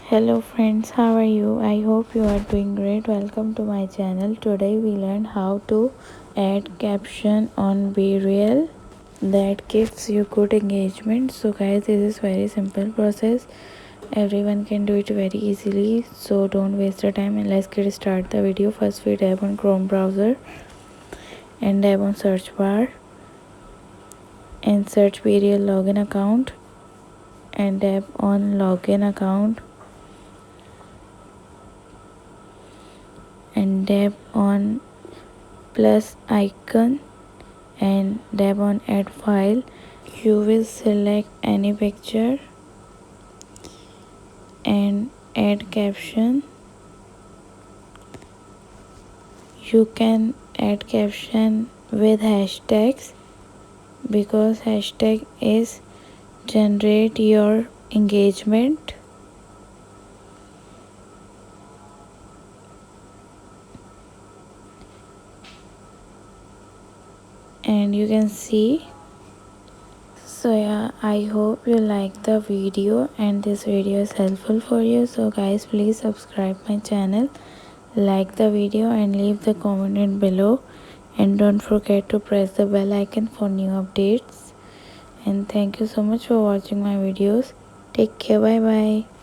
Hello friends, how are you? I hope you are doing great. Welcome to my channel. Today we learn how to add caption on BeReal that gives you good engagement. So guys, this is very simple process. Everyone can do it very easily. So don't waste your time and let's get start the video. First we tap on Chrome browser and tap on search bar and search BeReal login account and tap on login account and tap on plus icon and tap on add file. You will select any picture and add caption. You can add caption with hashtags because hashtag is generate your engagement. And you can see. So yeah, I hope you like the video and this video is helpful for you. So guys, please subscribe my channel, like the video and leave the comment below, and don't forget to press the bell icon for new updates. And thank you so much for watching my videos. Take care. Bye bye.